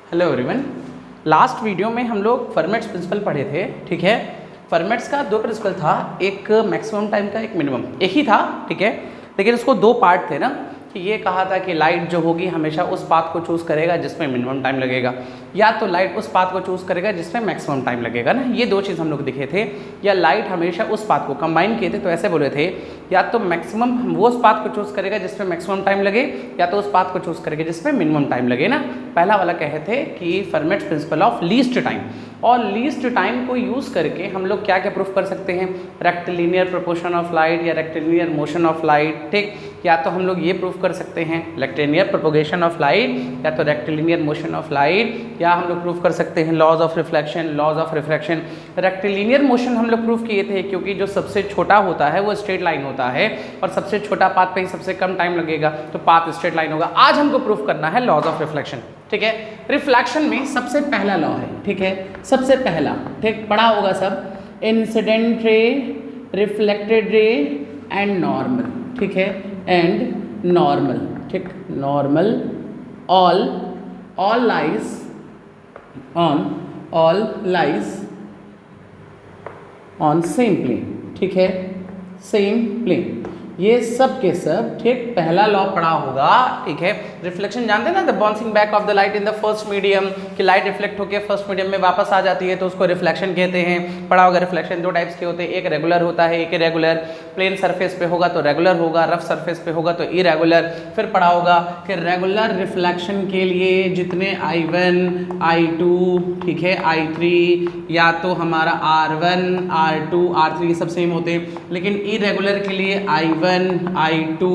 Hello everyone. Last video में हम लोग फर्मेट्स प्रिंसिपल पढ़े थे। ठीक है, फर्मेट्स का दो प्रिंसिपल था, एक मैक्सिमम टाइम का, एक मिनिमम, एक ही था। ठीक है, लेकिन उसको दो पार्ट थे ना, कि ये कहा था कि लाइट जो होगी हमेशा उस पाथ को चूज़ करेगा जिसमें मिनिमम टाइम लगेगा, या तो लाइट उस पाथ को चूज़ करेगा जिसमें मैक्सिमम टाइम लगेगा ना। ये दो चीज़ हम लोग दिखे थे। या लाइट हमेशा उस पाथ को कंबाइन किए थे, तो ऐसे बोले थे या तो मैक्सिमम वो उस पाथ को चूज़ करेगा जिसमें मैक्सिमम टाइम लगे, या तो उस पाथ को चूज़ करेगा जिसमें मिनिमम टाइम लगे ना। पहला वाला कहे थे कि formats principle of least time, और लीस्ट टाइम को यूज़ करके हम लोग क्या क्या प्रूफ कर सकते हैं, रेक्टिलिनियर प्रोपोर्शन ऑफ लाइट या रेक्टिलिनियर मोशन ऑफ लाइट। ठीक, या तो हम लोग ये प्रूफ कर सकते हैं रेक्टिलिनियर प्रोपोगेशन ऑफ लाइट, या तो रेक्टिलिनियर मोशन ऑफ लाइट, या हम लोग प्रूफ कर सकते हैं laws of reflection, laws of refraction. Rectilinear motion हम लोग प्रूफ किए थे क्योंकि जो सबसे छोटा होता है वो स्ट्रेट लाइन होता है, और सबसे छोटा पाथ पे ही सबसे कम टाइम लगेगा, तो पाथ स्ट्रेट लाइन होगा। आज हमको प्रूफ करना है लॉज ऑफ रिफ्लेक्शन। ठीक है, रिफ्लेक्शन में सबसे पहला लॉ है। ठीक है, सबसे पहला, ठीक, पढ़ा होगा सब, incident ray, reflected ray and normal. ठीक है, एंड नॉर्मल। ठीक, normal all lies on same plane. ठीक है, सेम प्लेन, ये सब के सब। ठीक, पहला लॉ पढ़ा होगा। ठीक है, रिफ्लेक्शन जानते हैं ना, the bouncing back of the light in the first medium, कि लाइट रिफ्लेक्ट होकर फर्स्ट मीडियम में वापस आ जाती है तो उसको रिफ्लेक्शन कहते हैं। पढ़ा होगा रिफ्लेक्शन दो टाइप्स के होते हैं, एक रेगुलर होता है, एक इरेगुलर। प्लेन सरफेस पे होगा तो रेगुलर होगा, रफ सरफेस पे होगा तो इरेगुलर। फिर पढ़ा होगा कि रेगुलर रिफ्लेक्शन के लिए जितने I1, I2, ठीक है, I3, या तो हमारा R1, R2, R3 ये सब सेम होते हैं, लेकिन इरेगुलर के लिए I1, I2,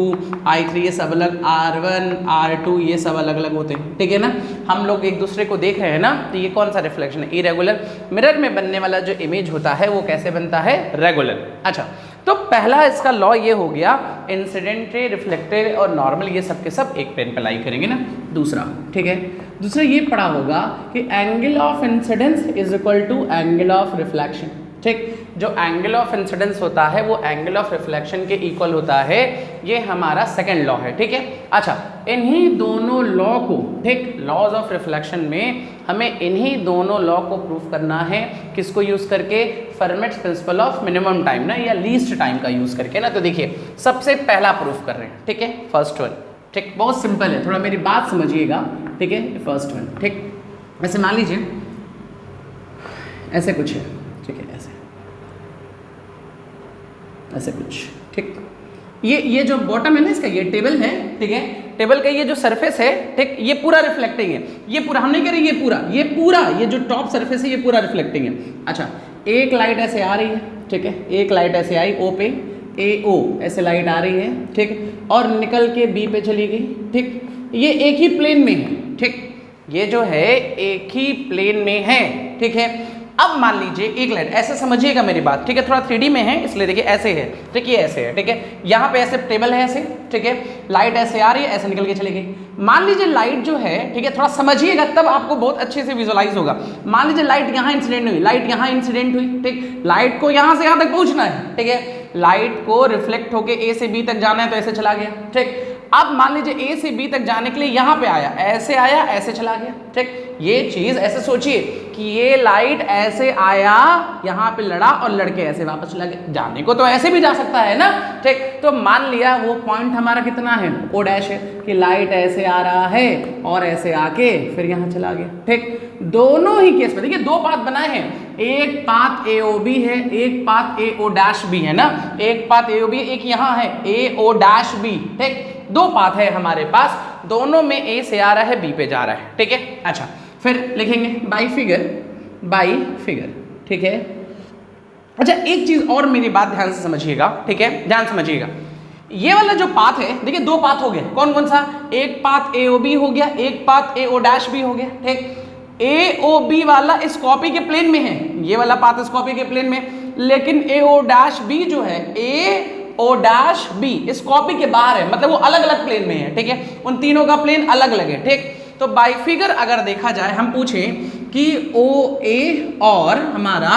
I3 ये सब अलग, R1, R2 ये सब अलग अलग होते हैं। ठीक है ना, हम लोग एक दूसरे को देख रहे हैं ना, तो ये कौन सा रिफ्लेक्शन है, इरेगुलर। मिरर में बनने वाला जो इमेज होता है वो कैसे बनता है, रेगुलर। अच्छा, तो पहला इसका लॉ ये हो गया, इंसिडेंट रे, रिफ्लेक्टेड और नॉर्मल ये सब के सब एक पेन पे लाई करेंगे ना। दूसरा, ठीक है, दूसरा ये पढ़ा होगा कि angle of incidence is equal to angle of reflection. ठीक, जो एंगल ऑफ इंसिडेंस होता है वो एंगल ऑफ रिफ्लेक्शन के इक्वल होता है। ये हमारा सेकंड लॉ है। ठीक है, अच्छा, इन्हीं दोनों लॉ को, ठीक, लॉज ऑफ रिफ्लेक्शन में हमें इन्हीं दोनों लॉ को प्रूफ करना है। किसको यूज करके, formats principle of minimum time ना, या लीस्ट टाइम का यूज करके ना। तो देखिए, सबसे पहला प्रूफ कर रहे हैं। ठीक है, फर्स्ट वन। ठीक, बहुत सिंपल है, थोड़ा मेरी बात समझिएगा। ठीक है, फर्स्ट वन। ठीक, ऐसे मान लीजिए ऐसे कुछ है। ठीक है, ऐसे कुछ। ठीक, ये जो बॉटम है ना इसका, ये टेबल है। ठीक है, टेबल का ये जो सरफेस है, ठीक, ये पूरा रिफ्लेक्टिंग है। ये पूरा, हम नहीं कह रहे ये पूरा ये जो टॉप सरफेस है ये पूरा रिफ्लेक्टिंग है। अच्छा, एक लाइट ऐसे आ रही है। ठीक है, एक लाइट ऐसे आई ओ पे, AO ऐसे लाइट आ रही है। ठीक, और निकल के B पे चली गई। ठीक, ये एक ही प्लेन में है। ठीक, ये जो है एक ही प्लेन में है। ठीक है, अब मान लीजिए एक लाइट, ऐसे समझिएगा मेरी बात। ठीक है, थोड़ा 3D में है इसलिए देखिए ऐसे है। ठीक, ये ऐसे है। ठीक है, यहाँ पे ऐसे टेबल है ऐसे। ठीक है, लाइट ऐसे आ रही है, ऐसे निकल के चली गई। मान लीजिए लाइट जो है, ठीक है, थोड़ा समझिएगा तब आपको बहुत अच्छे से विजुअलाइज होगा। मान लीजिए लाइट यहाँ इंसिडेंट हुई, लाइट यहाँ इंसिडेंट हुई। ठीक, लाइट को यहाँ से यहाँ तक पहुँचना है। ठीक है, लाइट को रिफ्लेक्ट होकर A से B तक जाना है तो ऐसे चला गया। ठीक, अब मान लीजिए A से B तक जाने के लिए यहाँ पे आया, ऐसे चला गया। ठीक, ये चीज ऐसे सोचिए कि ये लाइट ऐसे आया, यहाँ पे लड़ा और लड़के ऐसे वापस चला गया। जाने को तो ऐसे भी जा सकता है ना। ठीक, तो मान लिया वो पॉइंट हमारा कितना है, O' है, कि लाइट ऐसे आ रहा है और ऐसे आके फिर यहाँ चला गया। ठीक, दोनों ही केस में देखिए दो पाथ बनाए हैं, एक पाथ AOB है, एक पाथ AO' है ना। एक पाथ AOB, एक यहाँ है AO'। ठीक, दो पाथ है हमारे पास, दोनों में A से आ रहा है B पे जा रहा है। ठीक है, अच्छा, फिर लिखेंगे बाई फिगर। ठीक है, अच्छा, एक चीज और मेरी बात ध्यान से समझिएगा। ठीक है, ध्यान समझिएगा, ये वाला जो पाथ है, देखिए दो पाथ हो गए, कौन कौन सा, एक पाथ AOB हो गया, एक पाथ AO' हो गया। ठीक, AOB वाला इस कॉपी के प्लेन में है, ये वाला पाथ इस कॉपी के प्लेन में, लेकिन AO' जो है, AO' इस कॉपी के बाहर है, मतलब वो अलग अलग प्लेन में है। ठीक है, उन तीनों का प्लेन अलग अलग है। ठीक, तो बाई फिगर अगर देखा जाए, हम पूछें कि OA और हमारा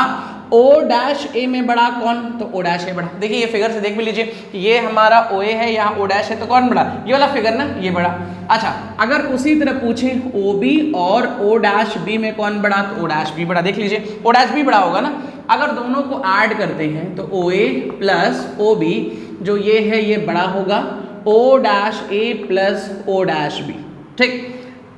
ओ डैश ए में बड़ा कौन, तो ओ डैश ए बड़ा। देखिए ये फिगर से देख भी लीजिए, ये हमारा ओ ए है, यहाँ ओ डैश है, तो कौन बड़ा, ये वाला फिगर ना, ये बड़ा। अच्छा अगर उसी तरह पूछे ओ बी और ओ डैश बी में कौन बड़ा, तो ओ डैश बी बड़ा। देख लीजिए ओ डैश बी बड़ा होगा ना। अगर दोनों को ऐड करते हैं तो ओ ए प्लस ओ बी जो ये है ये बड़ा होगा ओ डैश ए प्लस ओ डैश बी। ठीक,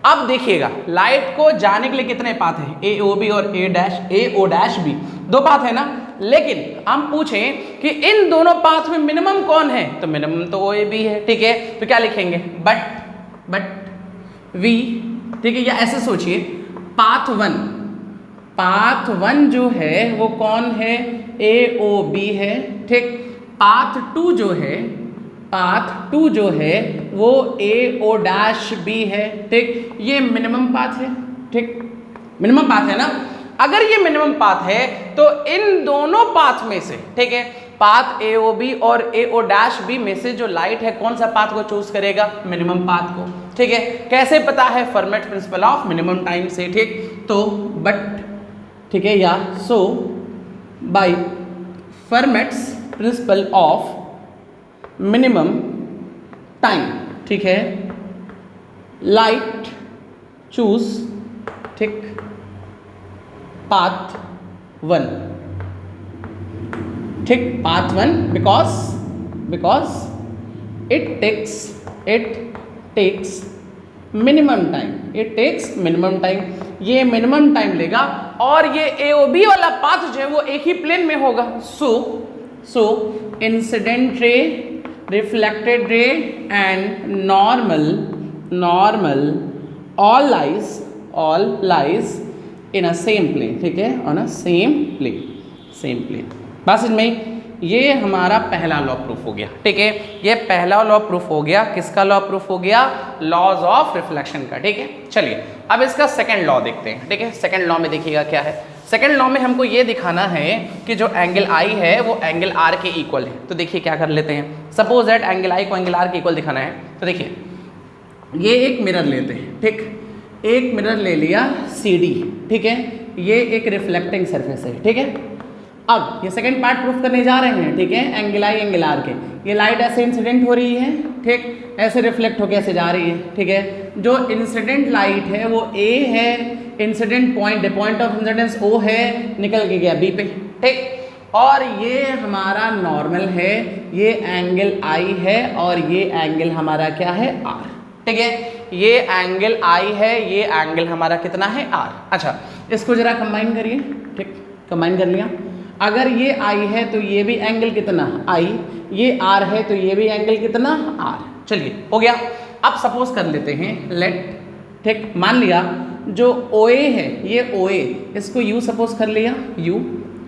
अब देखिएगा लाइट को जाने के लिए कितने पाथ हैं, ए ओ बी और ए ओ डैश बी, दो पाथ है ना। लेकिन हम पूछें कि इन दोनों पाथ में मिनिमम कौन है, तो मिनिमम तो ओ ए बी है। ठीक है, तो क्या लिखेंगे, बट वी। ठीक है, या ऐसे सोचिए पाथ वन जो है वो कौन है, ए ओ बी है। ठीक, पाथ टू जो है वो ए ओ डैश बी है। ठीक, ये मिनिमम पाथ है। ठीक, मिनिमम पाथ है ना। अगर ये मिनिमम पाथ है तो इन दोनों पाथ में से, ठीक है, पाथ ए ओ बी और ए ओ डैश बी में से जो लाइट है कौन सा पाथ को चूज करेगा, मिनिमम पाथ को। ठीक है, कैसे पता है, Fermat principle of minimum time से। ठीक, तो बट, ठीक है, या so by Fermat's principle of minimum time, ठीक है, लाइट चूज, ठीक, पाथ वन। ठीक, path one because it takes minimum time, ये मिनिमम टाइम लेगा और ये ए ओ बी वाला पाथ जो है वो एक ही प्लेन में होगा। So incident ray, reflected ray and normal all lies in a same plane। ठीक है, on a same plane। बस इसमें ये हमारा पहला लॉ प्रूफ हो गया। ठीक है, ये पहला लॉ प्रूफ हो गया। किसका लॉ प्रूफ हो गया, लॉज ऑफ रिफ्लेक्शन का। ठीक है, चलिए अब इसका सेकंड लॉ देखते हैं। ठीक है, सेकंड लॉ में देखिएगा क्या है। सेकंड लॉ में हमको ये दिखाना है कि जो एंगल आई है वो एंगल आर के इक्वल है। तो देखिए क्या कर लेते हैं, सपोज दैट एंगल आई को एंगल आर के इक्वल दिखाना है। तो देखिए ये एक मिरर लेते हैं। ठीक, एक मिरर ले लिया सी डी। ठीक है, ये एक रिफ्लेक्टिंग सरफेस है। ठीक है, अब ये सेकंड पार्ट प्रूफ करने जा रहे हैं। ठीक है, एंगल आई एंगल आर के, ये लाइट ऐसे इंसिडेंट हो रही है। ठीक, ऐसे रिफ्लेक्ट होकर ऐसे जा रही है। ठीक है, जो इंसिडेंट लाइट है वो ए है, इंसिडेंट पॉइंट ऑफ इंसिडेंस ओ है, निकल के गया बी पे। ठीक, और ये हमारा नॉर्मल है, ये एंगल आई है और ये एंगल हमारा क्या है, आर। ठीक है, ये एंगल आई है, ये एंगल हमारा कितना है, आर। अच्छा इसको जरा कंबाइन करिए। ठीक, कंबाइन कर लिया। अगर ये आई है तो ये भी एंगल कितना, आई, ये आर है तो ये भी एंगल कितना, आर। चलिए हो गया। अब सपोज कर लेते हैं लेट, ठीक, मान लिया जो ओ ए है ये ओ ए, इसको यू सपोज कर लिया, यू।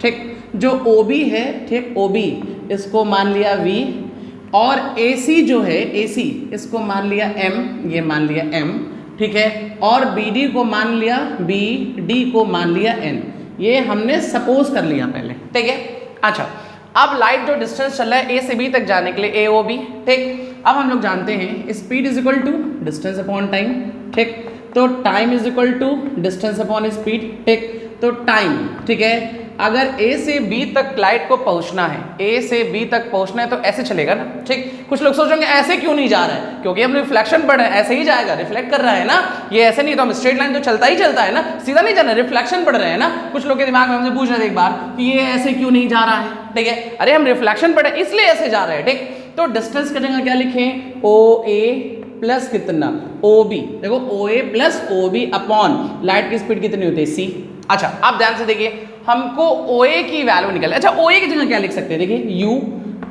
ठीक, जो ओ बी है, ठीक, ओ बी, इसको मान लिया वी, और ए सी जो है ए सी, इसको मान लिया एम, ये मान लिया एम। ठीक है, और बी डी को मान लिया बी, डी को मान लिया एन। ये हमने सपोज कर लिया पहले। ठीक है, अच्छा अब लाइट जो डिस्टेंस चल रहा है ए से बी तक जाने के लिए, ए ओ बी। ठीक, अब हम लोग जानते हैं speed is equal to distance upon time. ठीक, तो time is equal to distance upon speed. ठीक, तो टाइम, ठीक है, अगर ए से बी तक लाइट को पहुंचना है, ए से बी तक पहुंचना है तो ऐसे चलेगा ना। ठीक, कुछ लोग सोचेंगे ऐसे क्यों नहीं जा रहा है, क्योंकि हम रिफ्लेक्शन पढ़ रहे हैं, ऐसे ही जाएगा, रिफ्लेक्ट कर रहा है ना, ये ऐसे नहीं तो हम स्ट्रेट लाइन तो चलता ही चलता है ना, सीधा नहीं जाना, रिफ्लेक्शन पढ़ रहे हैं ना। कुछ लोग के दिमाग में हमसे पूछ रहे थे एक बार कि ये ऐसे क्यों नहीं जा रहा है। ठीक है, अरे हम रिफ्लेक्शन पढ़े इसलिए ऐसे जा रहे हैं। ठीक, तो डिस्टेंस की जगह क्या लिखें, ओ ए प्लस कितना, ओ बी। देखो O A plus O B upon light की स्पीड कितनी होती है, सी। अच्छा अब ध्यान से देखिए, हमको ओ ए की वैल्यू निकल। अच्छा ओ ए की जगह क्या लिख सकते हैं, देखिए यू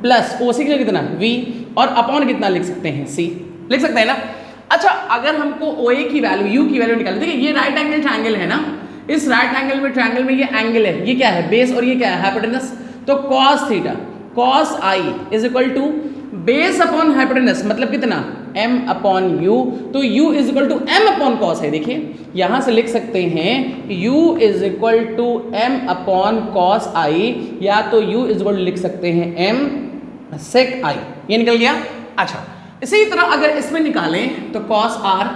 प्लस ओ सी की जगह कितना, वी, और अपॉन कितना लिख सकते हैं, सी, लिख सकते हैं ना। अच्छा अगर हमको ओ ए की वैल्यू, यू की वैल्यू निकालनी, देखिए ये राइट एंगल ट्रायंगल है ना, इस राइट एंगल में ट्रायंगल में ये एंगल है, ये क्या है, बेस, और ये क्या है, हाइपोटेनस। तो cos theta, cos i is equal to base upon hypotenuse, मतलब कितना, m अपॉन u। तो u is equal to m upon cos है। देखिए यहां से लिख सकते हैं u is equal to m upon cos i, या तो u इज इक्वल लिख सकते हैं m sec i। ये निकल गया। अच्छा इसी तरह अगर इसमें निकालें तो cos r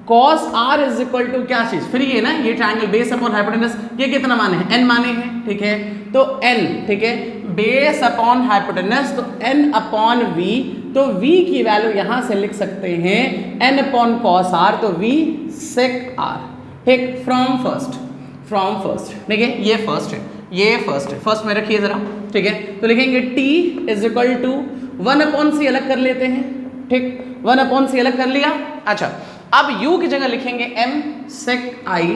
cos r is equal to क्या चीज, फिर ये ना ये ट्राइंगल बेस अपॉन हाइपोटेनस, ये कितना माने हैं, n माने हैं, ठीक है, तो n, ठीक है, बेस अपॉन हाइपोटेनस, तो n अपॉन v, तो v की वैल्यू यहां से लिख सकते हैं n अपॉन cos r, तो v sec r, ठीक, फ्रॉम फर्स्ट, ठीक है, ये फर्स्ट है, ये फर्स्ट है, फर्स्ट में रखिए जरा, ठीक है, तो लिखेंगे t is equal to 1 upon c अलग कर लेते हैं, ठीक, 1 अपॉन c अलग कर लिया। अच्छा, अब u की जगह लिखेंगे m sec i,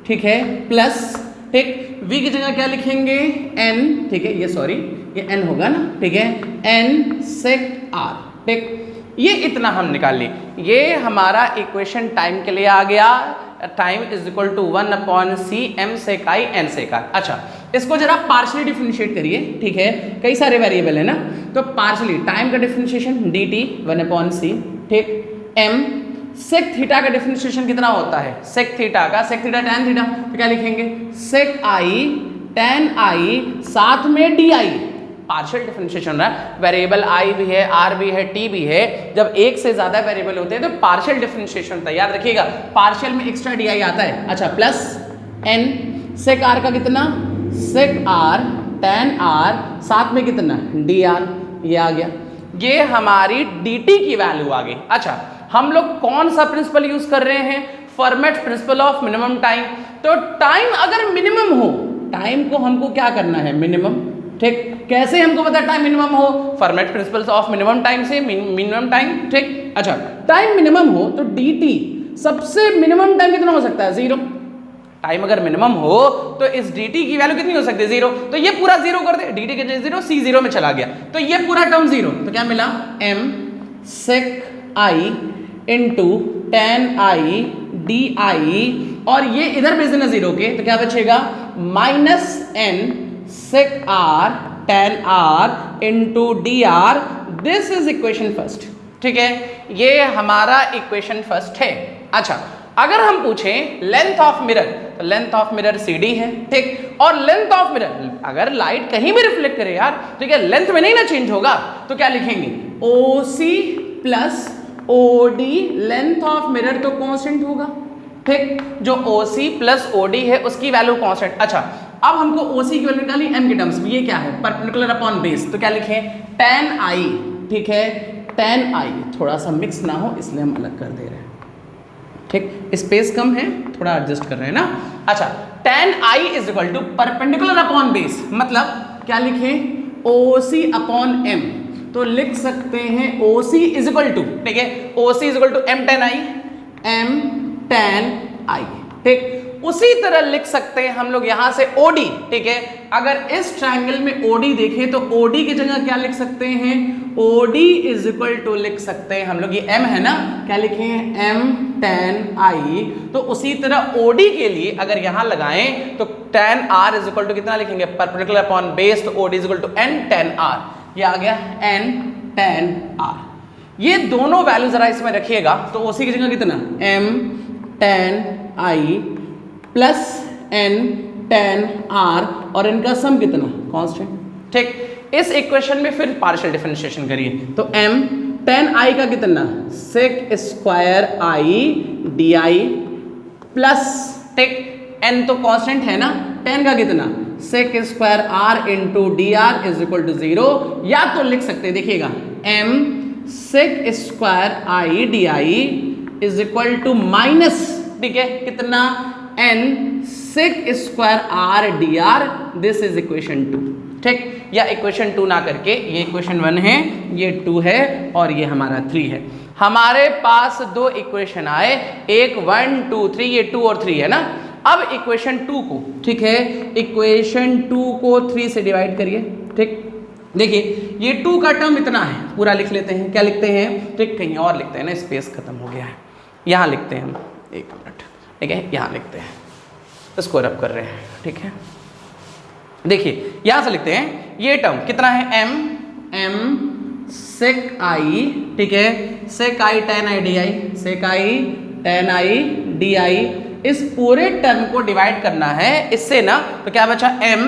ठीक है, प्लस, ठीक, v की जगह क्या लिखेंगे n, ठीक है, ये सॉरी ये n होगा ना, ठीक है, n sec r, ठीक, ये इतना हम निकाल ली, ये हमारा इक्वेशन टाइम के लिए आ गया, time is equal to 1 upon c m sec i n sec r। अच्छा, इसको जरा पार्शियली डिफरेंशिएट करिए, ठीक है, कई सारे वेरिएबल है ना, तो पार्शियली टाइम का डिफरेंशिएशन dt 1 अपॉन सी, ठीक, m sec थीटा का डिफरेंशिएशन कितना होता है, sec थीटा का, sec थीटा tan थीटा, तो क्या लिखेंगे sec i tan i, साथ में di, पार्शियल डिफरेंशिएशन रहा है, वेरिएबल i भी है, r भी है, t भी है, जब एक से ज्यादा वेरिएबल होते हैं तो पार्शियल डिफरेंशिएशन होता है, याद रखिएगा, पार्शियल में एक्स्ट्रा di आता है। अच्छा, प्लस n sec r का कितना, sec r tan r, साथ में कितना dr, ये आ गया, ये हमारी dt की वैल्यू आ गई। अच्छा, हम लोग कौन सा प्रिंसिपल यूज कर रहे हैं, format principal of minimum time, तो टाइम अगर मिनिमम हो, टाइम को हमको क्या करना है, मिनिमम, ठीक, कैसे हमको पता टाइम मिनिमम हो, format principles of minimum time से, मिनिमम टाइम, ठीक, अच्छा, टाइम मिनिमम हो तो dt सबसे मिनिमम टाइम कितना हो सकता है, 0, टाइम अगर मिनिमम हो तो इस dt की वैल्यू कितनी हो सकती है, 0, तो ये पूरा 0 कर दे, dt के जगह 0, c 0 में चला गया, तो ये पूरा टर्म 0, तो क्या मिला m sec i into tan i di, और ये इधर भेज देना 0 के, तो क्या बचेगा minus n sec r tan r into dr, this is equation first, ठीक है, ये हमारा इक्वेशन फर्स्ट है। अच्छा, अगर हम पूछें लेंथ ऑफ मिरर, तो लेंथ ऑफ मिरर CD है, ठीक, और लेंथ ऑफ मिरर अगर लाइट कहीं भी रिफ्लेक्ट करे यार, ठीक है, लेंथ में नहीं ना चेंज होगा, तो क्या लिखेंगे OC plus OD, length of mirror तो कांस्टेंट होगा, ठीक, जो OC प्लस OD है उसकी वैल्यू कांस्टेंट। अच्छा, अब हमको OC की वैल्यू निकालनी m के टर्म्स में, ये क्या है, परपेंडिकुलर अपॉन बेस, तो क्या लिखें tan i, ठीक है, tan i, थोड़ा सा मिक्स ना हो इसलिए हम अलग कर दे रहे हैं, ठीक, स्पेस कम है, थोड़ा एडजस्ट कर रहे हैं ना। अच्छा, tan i is equal to perpendicular upon base, मतलब क्या लिखें OC अपॉन m, तो लिख सकते हैं OC इज इक्वल टू, ठीक है, OC is equal to m tan i, ठीक, उसी तरह लिख सकते हैं हम लोग यहां से OD, ठीक है, अगर इस ट्रायंगल में OD देखें तो OD की जगह क्या लिख सकते हैं, OD इज इक्वल टू लिख सकते हैं हम लोग, ये m है ना, क्या लिखें m tan i, तो उसी तरह OD के लिए अगर यहां लगाएं तो tan r is equal to कितना लिखेंगे, परपेंडिकुलर अपॉन बेस, तो OD is equal to n tan r, ये आ गया n tan r। ये दोनों वैल्यू जरा इसमें रखिएगा, तो OC की जगह कितना m tan i plus n tan r, और इनका सम कितना कांस्टेंट, ठीक, इस इक्वेशन में फिर पार्शियल डिफरेंशिएशन करिए, तो m tan i का कितना sec square i di plus, ठीक, n तो कांस्टेंट है ना, tan का कितना sec square r into dr is equal to 0, या तो लिख सकते हैं, देखिएगा m sec square i di is equal to minus, ठीक है, कितना n sec square r dr, this is equation 2, ठीक, या इक्वेशन 2 ना करके ये इक्वेशन 1 है, ये 2 है, और ये हमारा 3 है। हमारे पास दो इक्वेशन आए, एक 1 2 3, ये 2 और 3 है ना। अब इक्वेशन 2 को, ठीक है, इक्वेशन 2 को 3 से डिवाइड करिए, ठीक, देखिए ये 2 का टर्म इतना है, पूरा लिख लेते हैं, क्या लिखते हैं, ठीक, कहीं और लिखते हैं ना, स्पेस खत्म हो गया है, यहाँ लिखते हैं हम, एक मिनट, ठीक है, यहाँ लिखते हैं, इसको रब कर रहे हैं, ठीक है, देखिए यहाँ से लिखते हैं, ये टर्म कितना है m sec i, ठीक है, sec i tan i di, sec i tan i di, इस पूरे टर्म को डिवाइड करना है इससे ना, तो क्या बचा m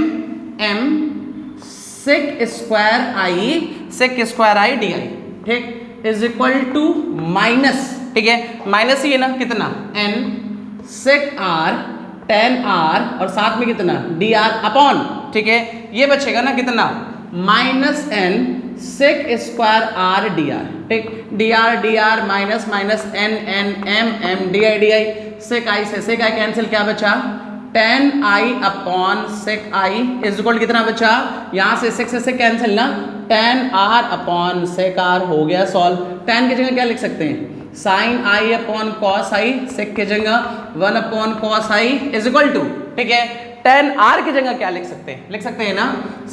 sec square i di, ठीक, इज इक्वल टू माइनस ठीक है, माइनस ही है ना, कितना n sec r tan r और साथ में कितना dr अपॉन, ठीक है, ये बचेगा ना कितना minus n sec square r dr, ठीक, dr minus minus n m di sec i से sec i कैंसिल, क्या बचा tan i upon sec i is equal कितना बचा, यहाँ से sec से sec कैंसिल ना, tan r upon sec r हो गया सॉल्व। tan की जगह क्या लिख सकते हैं sin i upon cos i, sec की जगह 1 upon cos i is equal to, ठीक है, tan r की जगह क्या लिख सकते हैं ना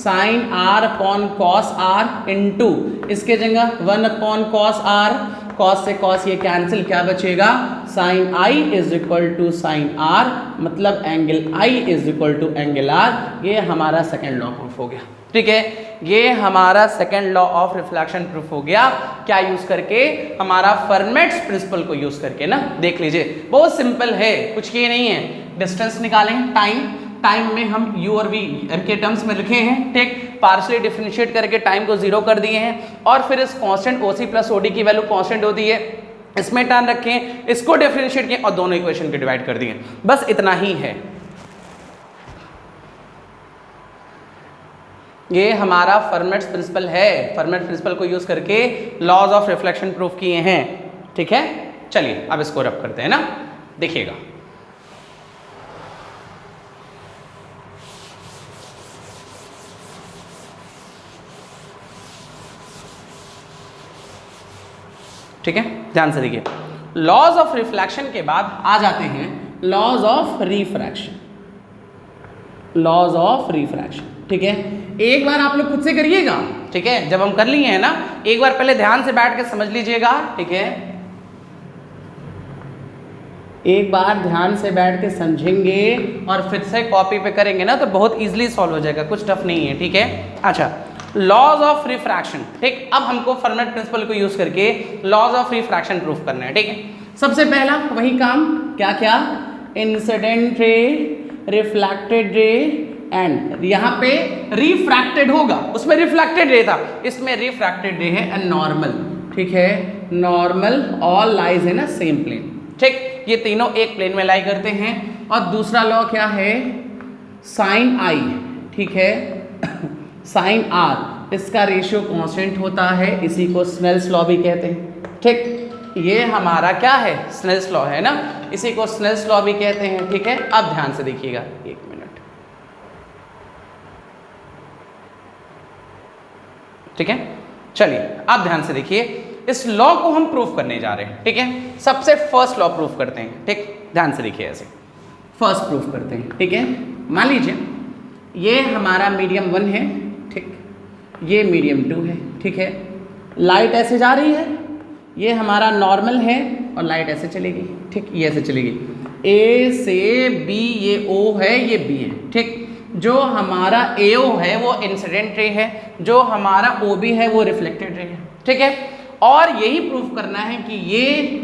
sin r upon cos r into इसके जगह 1 अपॉन cos r, cos से cos ये कैंसिल, क्या बचेगा sin i is equal to sin r, मतलब angle i is equal to angle r। ये हमारा सेकेंड लॉ प्रूफ हो गया, ठीक है, ये हमारा second law of reflection proof हो गया। क्या यूज करके, हमारा फर्मेट्स प्रिंसिपल को यूज करके ना, देख लीजिए बहुत सिंपल है, कुछ ये नहीं है। डिस्टेंस निकालें, टाइम में हम u और v के टर्म्स में लिखे हैं, ठीक, पार्शियली डिफरेंशिएट करके टाइम को 0 कर दिए हैं और फिर इस कांस्टेंट OC प्लस OD की वैल्यू कांस्टेंट होती है, इसमें टर्न रखें, इसको डिफरेंशिएट किए और दोनों इक्वेशन को डिवाइड कर दिए, बस इतना ही है। ये हमारा फर्मेट्स प्रिंसिपल है, फर्मेट्स प्रिंसिपल को यूज करके लॉज ऑफ रिफ्लेक्शन प्रूफ किए हैं, ठीक है। चलिए अब इसको रब करते हैं ना, देखिएगा। ठीक है, ध्यान से देखिए, लॉज ऑफ रिफ्लेक्शन के बाद आ जाते हैं laws of refraction, laws of refraction, ठीक है। एक बार आप लोग खुद से करिएगा, ठीक है, जब हम कर लिए हैं ना, एक बार पहले ध्यान से बैठ के समझ लीजिएगा, ठीक है, एक बार ध्यान से बैठ के समझेंगे और फिर से कॉपी पे करेंगे ना तो बहुत इजीली सॉल्व हो जाएगा, कुछ टफ नहीं है, ठीक है। अच्छा, लॉज ऑफ रिफ्रैक्शन, ठीक, अब हमको फर्मेट प्रिंसिपल को यूज करके लॉज ऑफ रिफ्रैक्शन प्रूफ करना है, ठीक है। सबसे पहला वही काम, क्या क्या, incident ray, reflected ray and यहाँ पे रिफ्रैक्टेड होगा, उसमें रिफ्लेक्टेड रे था, इसमें रिफ्रैक्टेड रे है एंड नॉर्मल, ठीक है, नॉर्मल ऑल लाइज है ना सेम प्लेन, ठीक, ये तीनों एक प्लेन में लाई करते हैं। और दूसरा लॉ क्या है, साइन आई, ठीक है, साइन आर, इसका रेशियो कांस्टेंट होता है, इसी को स्नेल्स लॉ भी कहते हैं, ठीक, ये हमारा क्या है स्नेल्स लॉ है ना, इसी को स्नेल्स लॉ भी कहते हैं, ठीक है। अब ध्यान से देखिएगा, एक मिनट, ठीक है, चलिए अब ध्यान से देखिए, इस लॉ को हम प्रूफ करने जा रहे हैं, ठीक है। सबसे फर्स्ट लॉ प्रूफ करते हैं, ठीक, ध्यान से देखिए, ऐसे फर्स्ट प्रूफ करते हैं, ठीक है। मान लीजिए ये हमारा मीडियम 1 है, ठीक, ये मीडियम 2 है, ठीक है, लाइट ऐसे जा रही है, ये हमारा नॉर्मल है और लाइट ऐसे चलेगी, ठीक, ये ऐसे चलेगी, ए से बी, ये ओ है, ये बी है, ठीक, जो हमारा AO है वो इंसिडेंट रे है, जो हमारा OB है वो रिफ्लेक्टेड रे है, ठीक है। और यही प्रूफ करना है कि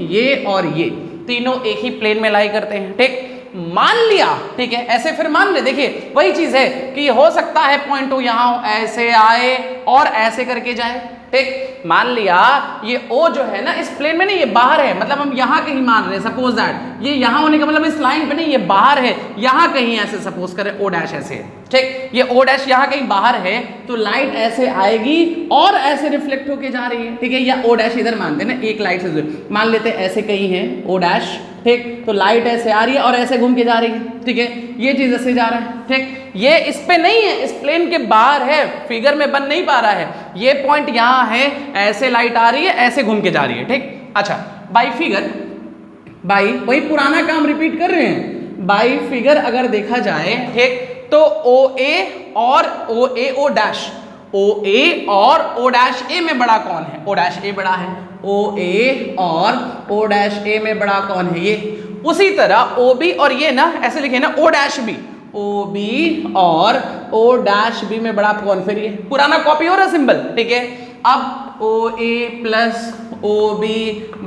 ये और ये तीनों एक ही प्लेन में लाई करते हैं, ठीक, मान लिया, ठीक है, ऐसे फिर मान ले, देखिए वही चीज है कि हो सकता है पॉइंट O यहाँ ऐसे आए और ऐसे करके जाए, ठीक, मान लिया ये O जो है ना इस प्लेन में नहीं, ये बाहर है, मतलब हम यहाँ कहीं मान रहे हैं, सपोज दैट ये यहाँ होने का मतलब इस लाइन पे नहीं, ये बाहर है, यहाँ कहीं ऐसे सपोज करें O डैश ऐसे है, ठीक, ये O डैश यहाँ कहीं बाहर है, तो लाइट ऐसे आएगी और ऐसे रिफ्लेक्ट होके जा रही है, ठीक है, या O डैश इधर मानते हैं ना, एक लाइट से मान लेते हैं ऐसे कहीं है O डैश, ठीक, तो लाइट ऐसे आ रही है और ऐसे घूम के जा रही है, ठीक है, ये चीज ऐसे जा रहा है, ठीक, ये इस पे नहीं है, इस प्लेन के बाहर है, फिगर में बन नहीं पा रहा है, ये पॉइंट यहाँ है, ऐसे लाइट आ रही है, ऐसे घूम के जा रही है, ठीक। अच्छा, बाई फिगर, बाई वही पुराना काम रिपीट कर रहे हैं, बाई फिगर अगर देखा जाए, ठीक, तो OA और O डैश, OA और O डैश A में बड़ा कौन है, O डैश A बड़ा है, OA और O डैश A में बड़ा कौन है, ये। उसी तरह OB और ये ना ऐसे लिखे ना O डैश B, OB और O डैश B में बड़ा कौन, फिर ये पुराना कॉपी हो रहा सिंबल, ठीक है। अब OA प्लस OB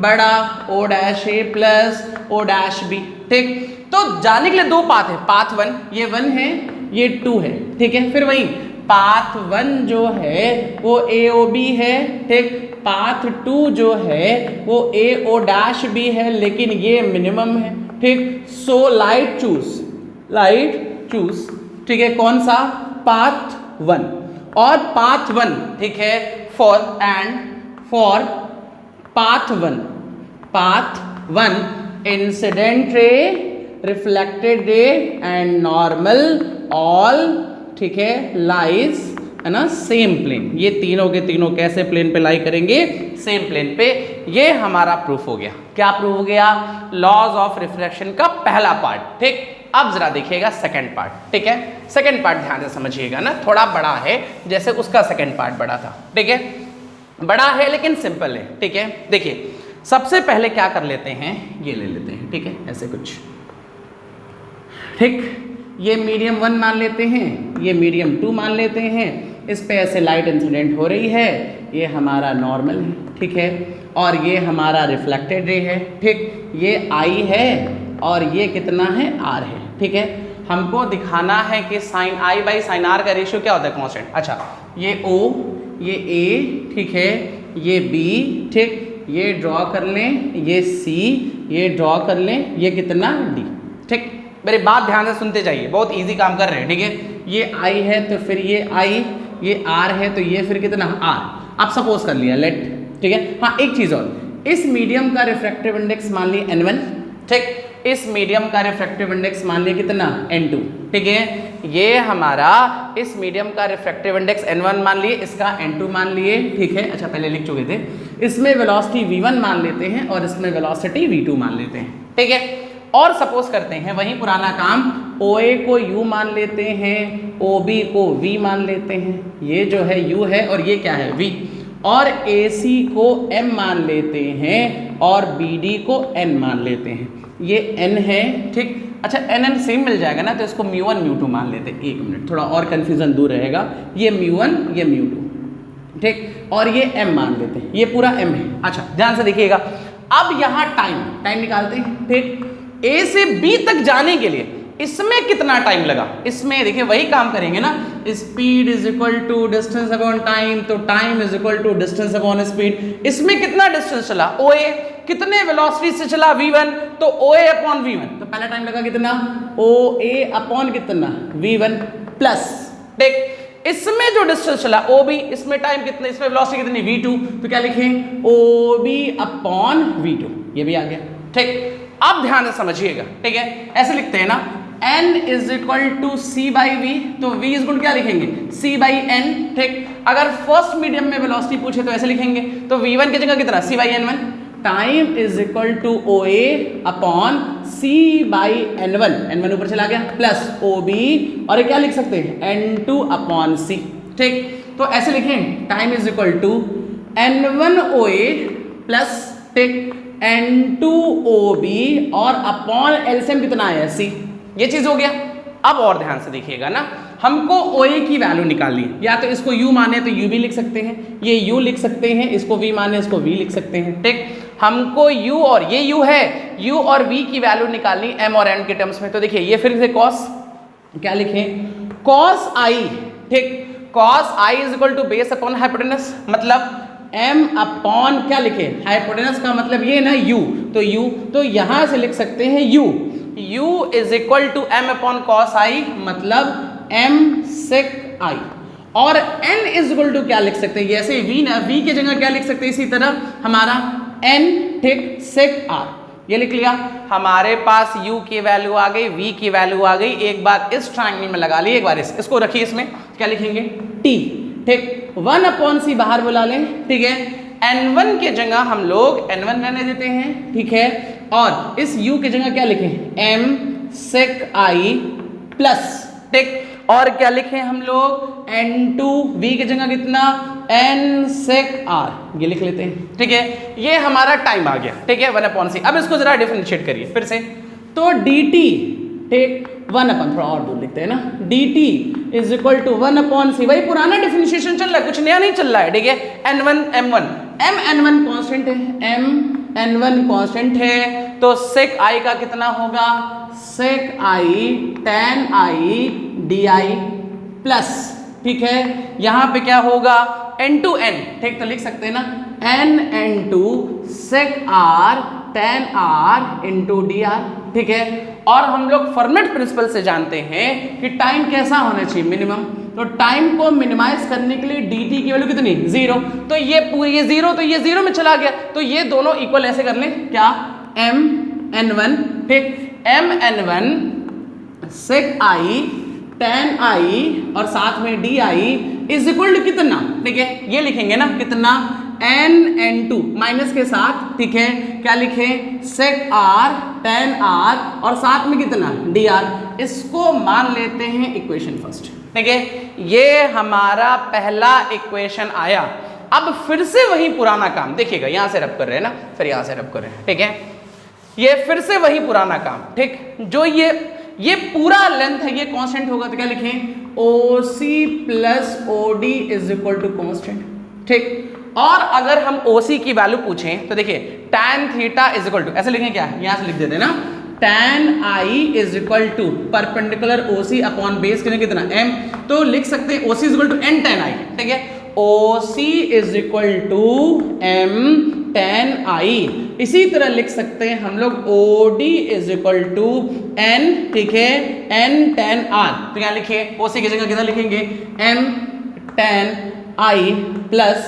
बड़ा O dash A plus O dash B, ठीक। तो जाने के लिए दो पाथ है, पाथ 1 ये 1 है, ये 2 है, ठीक है। फिर वही पाथ 1 जो है वो AOB है, ठीक। पाथ 2 जो है वो AO डैश भी है, लेकिन ये मिनिमम है, ठीक। सो लाइट चूज, ठीक है, कौन सा? पाथ 1। और पाथ 1, ठीक है, for path 1 incident ray, reflected ray and normal all, ठीक है, लाइज, है ना, सेम प्लेन। ये तीनों के तीनों कैसे प्लेन पे लाई करेंगे? सेम प्लेन पे। ये हमारा प्रूफ हो गया। क्या प्रूफ हो गया? लॉज ऑफ रिफ्रैक्शन का पहला पार्ट, ठीक। अब जरा देखिएगा सेकंड पार्ट, ठीक है। सेकंड पार्ट ध्यान से समझिएगा ना, थोड़ा बड़ा है, जैसे उसका सेकंड पार्ट बड़ा था, ठीक है। बड़ा है लेकिन सिंपल है, ठीक है। देखिए सबसे पहले क्या कर लेते हैं, ये ले लेते हैं, ठीक है, ऐसे कुछ, ठीक। ये मीडियम 1 मान लेते हैं, ये मीडियम 2 मान लेते हैं। इस पे ऐसे लाइट इंसिडेंट हो रही है, ये हमारा नॉर्मल है, ठीक है। और ये हमारा रिफ्लेक्टेड रे है, ठीक। ये I है और ये कितना है? R है, ठीक है। हमको दिखाना है कि sine I by sine R का रेशियो क्या होता है? कांस्टेंट। अच्छा, ये O, ये A, ठीक है, ये B, ठीक, ये ड्रॉ कर लें, ये C, ये ड्रॉ कर लें, ये कितना? D, ठीक। मेरी बात ध्यान से सुनते जाइए, बहुत इजी काम कर रहे हैं, ठीक है। ये I है तो फिर ये I, ये R है तो ये फिर कितना? R। आप सपोज कर लिया, लेट, ठीक है। हाँ, एक चीज और, इस मीडियम का रिफ्रैक्टिव इंडेक्स मान लिया N1, ठीक। इस मीडियम का रिफ्रैक्टिव इंडेक्स मान लिया कितना? N2, ठीक है। ये हमारा इस मीडियम का रिफ्रैक्टिव इंडेक्स N1 मान लिए, इसका N2 मान लिए, ठीक है। अच्छा, पहले लिख चुके थे। इसमें वेलोसिटी V1 मान लेते हैं और इसमें वेलोसिटी V2 मान लेते हैं, ठीक है। और सपोज करते हैं वही पुराना काम, OA को U मान लेते हैं, OB को V मान लेते हैं, ये जो है U है और ये क्या है? V। और AC को M मान लेते हैं और BD को N मान लेते हैं, ये N है, ठीक। अच्छा, NN सेम मिल जाएगा ना, तो इसको μ1 μ2 मान लेते हैं। एक मिनट, थोड़ा और कन्फ्यूजन दूर रहेगा। ये μ1, ये μ2, ठीक। और ये M मान लेते हैं, ये पूरा M है। अच्छा, ध्यान से देखिएगा। अब यहाँ टाइम निकालते हैं, ठीक। A से B तक जाने के लिए इसमें कितना टाइम लगा? इसमें देखिए वही काम करेंगे ना, speed is equal to distance upon time, तो time is equal to distance upon speed. इसमें कितना डिस्टेंस चला? OA। कितने वेलोसिटी से चला? V1, तो OA अपॉन V1, तो पहला टाइम लगा कितना? OA अपॉन कितना? V1 प्लस, ठीक। इसमें जो डिस्टेंस चला OB, इसमें टाइम कितना, इसमें वेलोसिटी कितनी? V2, तो क्या लिखें? OB अपॉन V2, ये भी आ गया, ठीक। अब ध्यान से समझिएगा, ठीक है। ऐसे लिखते हैं ना, N is equal to C by V, तो V इज इक्वल क्या लिखेंगे? C बाई N, ठीक। अगर फर्स्ट मीडियम में वेलोसिटी पूछे तो ऐसे लिखेंगे, तो V1 की जगह कितना? C by N1। Time is equal to OA upon C by N1, N1 ऊपर चला गया, प्लस OB, और ये क्या लिख सकते हैं? N2 अपॉन C, ठीक। तो ऐसे लिखें, time is equal to N1 OA plus, ठीक, N2 OB और अपॉन एलसीएम कितना आया? C। ये चीज हो गया। अब और ध्यान से देखिएगा ना, हमको OA की वैल्यू निकालनी है। या तो इसको U माने तो U भी लिख सकते हैं, ये U लिख सकते हैं, इसको V माने इसको V लिख सकते हैं, ठीक। हमको U और ये U है, U और V की वैल्यू निकालनी M और N के टर्म्स में। तो देखिए ये फिर से cos, क्या लिखें? cos I, ठीक। cos I is equal to base upon hypotenuse, मतलब M अपॉन क्या लिखे? हाइपोटेनस का मतलब ये ना U, तो U, तो यहां से लिख सकते हैं U is equal to M upon cos I, मतलब M sec I। और N इज इक्वल टू क्या लिख सकते हैं? जैसे V ना, V की जगह क्या लिख सकते हैं? इसी तरह हमारा N, ठीक, sec R, ये लिख लिया। हमारे पास U की वैल्यू आ गई, V की वैल्यू आ गई। एक बार इस ट्रायंगल में लगा ली, एक बार इसको रखिए, इसमें क्या लिखेंगे? T, ठीक। 1 अपॉन C बाहर बुला लें, ठीक है। N1 के जगह हम लोग N1 रहने देते हैं, ठीक है। और इस U की जगह क्या लिखें? M sec I प्लस, ठीक। और क्या लिखें हम लोग? N2, V की जगह कितना? N sec R, ये लिख लेते हैं, ठीक है। ये हमारा टाइम आ गया, ठीक है, 1 अपॉन C। अब इसको जरा डिफरेंशिएट करिए फिर से, तो dt, ठीक, 1 अपॉन, थोड़ा और दूर लिखते हैं ना, dt is equal to 1 upon C। वही पुराना डिफरेंशिएशन चल रहा है, कुछ नया नहीं चल रहा है, ठीक है। N1 M1, M N1 constant है, M N1 कांस्टेंट है, तो sec I का कितना होगा? sec I tan I di plus, ठीक है, यहाँ पे क्या होगा n/n, ठीक, तो लिख सकते हैं ना n/n2 sec r tan r into dr, ठीक है। और हम लोग फर्मेट प्रिंसिपल से जानते हैं कि टाइम कैसा होना चाहिए, मिनिमम। तो टाइम को मिनिमाइज करने के लिए dt की वैल्यू कितनी, 0। तो ये 0 तो ये 0 में चला गया, तो ये दोनों इक्वल ऐसे कर लें, क्या mn1, ठीक, mn1 sec i tan i और साथ में di इज इक्वल टू कितना, ठीक है, ये लिखेंगे ना कितना n/n2 माइनस के साथ, ठीक है, क्या लिखें sec r tan r और साथ में कितना dr। इसको मान लेते हैं इक्वेशन फर्स्ट, ठीक है। ये हमारा पहला इक्वेशन आया। अब फिर से वही पुराना काम, देखिएगा यहां से रब कर रहे हैं ना, फिर यहां से रब कर रहे हैं, ठीक है। ये फिर से वही पुराना काम, ठीक, जो ये पूरा लेंथ है ये कांस्टेंट होगा, तो क्या लिखें OC plus OD is equal to constant, ठीक। और अगर हम OC की वैल्यू पूछें तो देखिए tan theta is equal to, ऐसे लिखें क्या, यहां से लिख देते ना tan i is equal to perpendicular OC upon base कितना m, तो लिख सकते हैं OC is equal to n tan i, ठीक है। OC is equal to m tan i। इसी तरह लिख सकते हैं हम लोग OD is equal to n, ठीक है, n tan r। तो क्या लिखे OC की जगह कितना लिखेंगे m tan i plus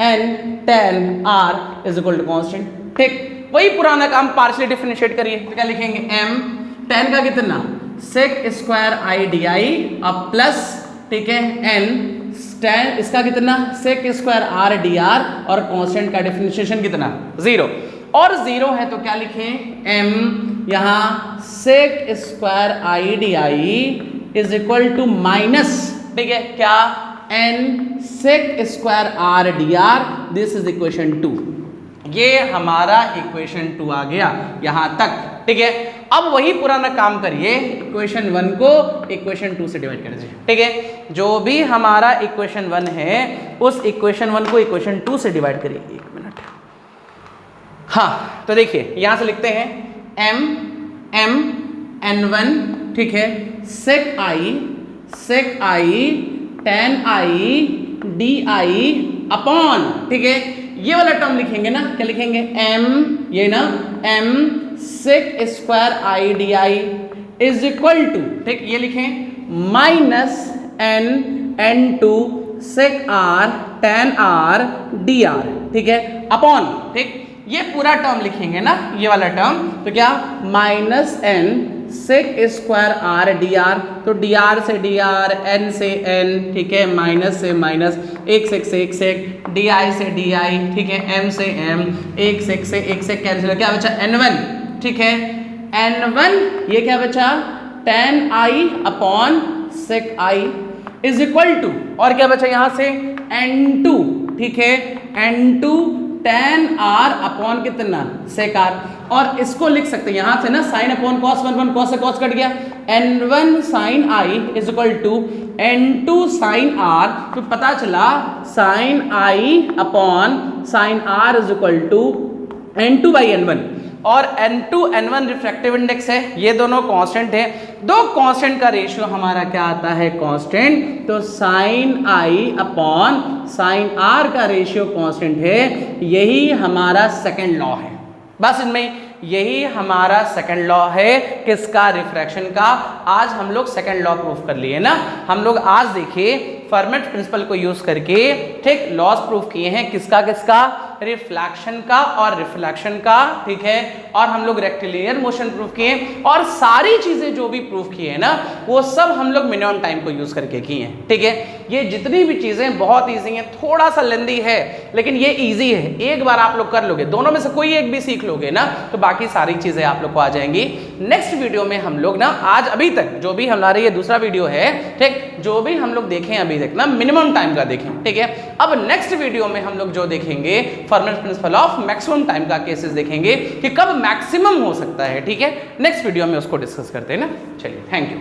n tan r is equal to constant, ठीक। वही पुराना काम, पार्शियली डिफरेंशिएट करिए, तो क्या लिखेंगे m tan का कितना sec स्क्वायर i di अब प्लस, ठीक है, n tan इसका कितना sec स्क्वायर r dr और कांस्टेंट का डिफरेंशिएशन कितना 0, और 0 है तो क्या लिखें m यहाँ sec square i di is equal to minus, ठीक है, क्या n sec square r dr, this is equation 2। ये हमारा इक्वेशन 2 आ गया यहां तक, ठीक है। अब वही पुराना काम करिए, इक्वेशन 1 को इक्वेशन 2 से डिवाइड कर दीजिए, ठीक है। जो भी हमारा इक्वेशन 1 है उस इक्वेशन 1 को इक्वेशन 2 से डिवाइड करिए, 1 मिनट। हाँ, तो देखिए यहां से लिखते हैं m n1, ठीक है, sec i tan i di upon, ठीक है, ये वाला टर्म लिखेंगे ना, क्या लिखेंगे m, ये ना m sec square i di is equal to, ठीक, ये लिखें minus n/n2 sec r tan r dr, ठीक है, अपॉन, ठीक, ये पूरा टर्म लिखेंगे ना, ये वाला टर्म, तो क्या minus n sec square r dr, तो dr से dr, n से n, ठीक है, माइनस से माइनस, एक sec di से di, ठीक है, m से m, एक sec कैंसिल, क्या बचा n1, ठीक है, n1 ये क्या बचा tan i upon sec i is equal to, और क्या बचा यहां से n2, ठीक है, n2 tan r अपॉन कितना sec r, और इसको लिख सकते हैं यहां से ना साइन अपॉन कॉस 1 कॉस से कॉस कट गया, n1 sin i is equal to n2 sin r, तो पता चला sin i upon sin r is equal to n2 by n1, और n2 n1 रिफ्रैक्टिव इंडेक्स है, ये दोनों कांस्टेंट है, दो कांस्टेंट का रेशियो हमारा क्या आता है कांस्टेंट, तो sin i upon sin r का रेशियो कांस्टेंट है, यही हमारा सेकंड लॉ है। बस इनमें यही हमारा सेकंड लॉ है, किसका, रिफ्रैक्शन का। आज हम लोग सेकंड लॉ प्रूफ कर लिए ना, हम लोग आज देखिए फर्मेट प्रिंसिपल को यूज करके, ठीक, लॉस प्रूफ किए हैं, किसका रिफ्लेक्शन का और रिफ्लेक्शन का, ठीक है, और हम लोग रेक्टिलिनियर मोशन प्रूफ किए, और सारी चीजें जो भी प्रूफ किए हैं ना वो सब हम लोग मिनिमम टाइम को यूज करके किए हैं, ठीक है। ये जितनी भी चीजें बहुत ईजी हैं, थोड़ा सा लेंदी है लेकिन ये ईजी है, एक बार आप लोग कर लोगे, दोनों में से कोई एक भी सीख लोगे ना तो बाकी सारी चीजें आप लोग को आ जाएंगी। नेक्स्ट वीडियो में हम लोग ना आज अभी तक जो भी हमारा ये दूसरा वीडियो है, ठीक, जो भी हम लोग देखें अभी तक ना मिनिमम टाइम का देखें, ठीक है। अब नेक्स्ट वीडियो में हम लोग जो देखेंगे format principle of maximum time का केसेस देखेंगे कि कब मैक्सिमम हो सकता है, ठीक है। नेक्स्ट वीडियो में उसको डिस्कस करते हैं ना। चलिए, थैंक यू।